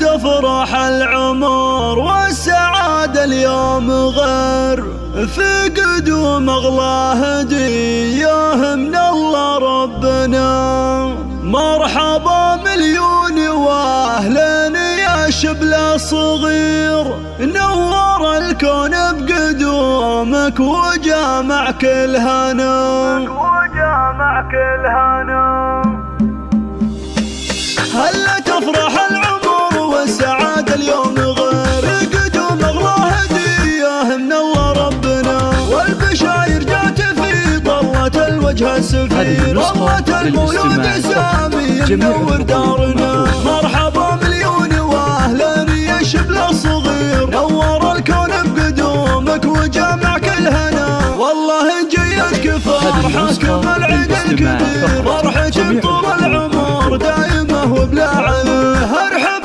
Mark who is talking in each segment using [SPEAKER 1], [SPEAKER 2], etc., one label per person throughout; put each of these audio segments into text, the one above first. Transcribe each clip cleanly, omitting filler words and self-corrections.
[SPEAKER 1] تفرح العمر والسعادة اليوم غير، في قدوم أغلى هدية من الله ربنا. مرحبا مليون واهلين يا شبل الصغير، نور الكون بقدومك وجامع كل هنا. هلا تفرح العمر والسعادة اليوم غير، قدوم أغلى هدية من الله ربنا. والبشاير جات في طلة الوجه السفير، طلة المولود سامي منور دارنا. مرحبا مليون واهلا يا شبل الصغير، نور الكون بقدومك وجامع كل هنا. والله جيتك فرحكم العيد الكبير، فرحة طول العمر دائمة وبلا عيب.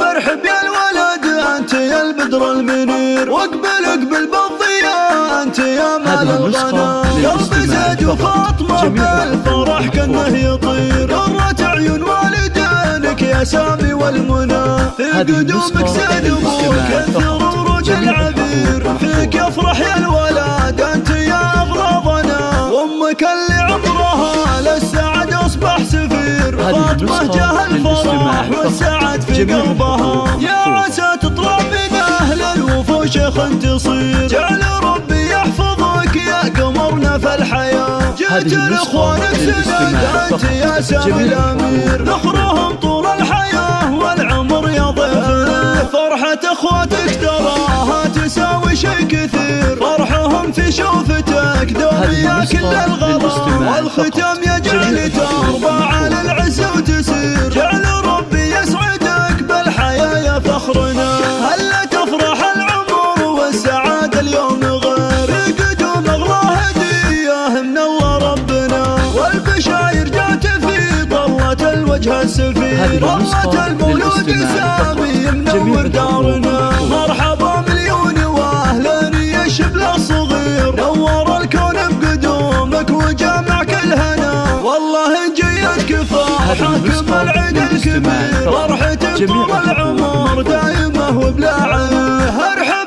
[SPEAKER 1] ارحب يا الولد انت يا البدر المنير، واقبل بالضياء انت يا مال الغنى. قلبي زيد وفاطمة بالفرح كأنه يطير، قرة عيون والدينك يا سامي والمنى. في قدومك زيد ابوك كثر ورود العبير، فيك يفرح يا الولد انت يا اغراضنا. وامك اللي عمرها للسعد اصبح سفير، فاطمة جاه الفرح والسعد في قلبها. يا عسى تطلع من اهل الوفوش تصير، جعل ربي يحفظك يا قمرنا في الحياة. جيت لاخوانك سند انت يا سامي الامير، نخرهم طول الحياة والعمر يا ضيفنا. فرحة اخواتك تراها تساوي شي كثير، فرحهم في شوفتك دوم يا كل الغلا. والختام يجعل ترضى على العز وتسير، جعل ربي يسعدك بالحياة يا فخرنا. هلا تفرح العمر والسعادة اليوم غير، قدوم أغلى هدية من الله ربنا. والبشاير جات في طلة الوجه السفير، طلة المولود سامي منور دارنا. مرحبا مليون واهلا يا شبل الصغير، نور الكون بقدومك وجامع كل هنا. والله جيتك فرحكم العيد الكبير، فرحة طول العمر دائمة وبلا عيب.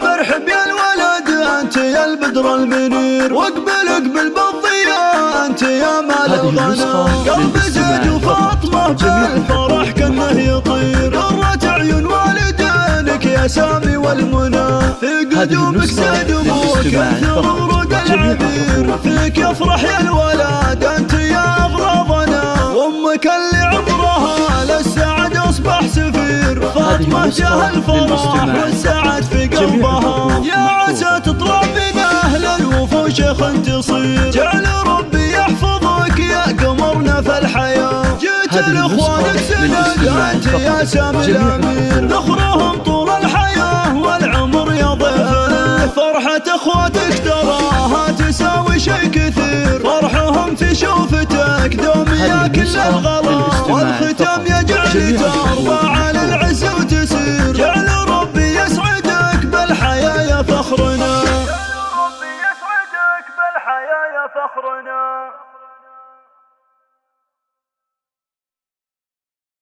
[SPEAKER 1] ارحب يا الولد انت يا البدر المنير، واقبل بالضياء انت يا مال الغنى. قلبي زيد وفاطمة بالفرح كأنه يطير، قرة عيون والدينك يا سامي والمنى. في قدومك زيد ابوك كثر ورود العبير، فيك يفرح يا الولد انت يا اغراضنا. وامك اللي عمرها للسعد اصبح سفير، فاطمة جاه الفرح والسعد في قلبها. يا عسى تطلع من اهل الوفوش تصير، جعل ربي يحفظك يا قمرنا في الحياة. جيت لاخوانك سند انت يا سامي الامير، نخرهم طول الحياة والعمر يا ضيفنا. فرحة اخواتك تراها تساوي شي كثير، فرحهم في شوفتك دوم يا كل الغلا. والختام يجعل ترضى على العز وتسير، جعل ربي يسعدك بالحياة يا فخرنا.
[SPEAKER 2] ربي يسعدك بالحياة يا فخرنا.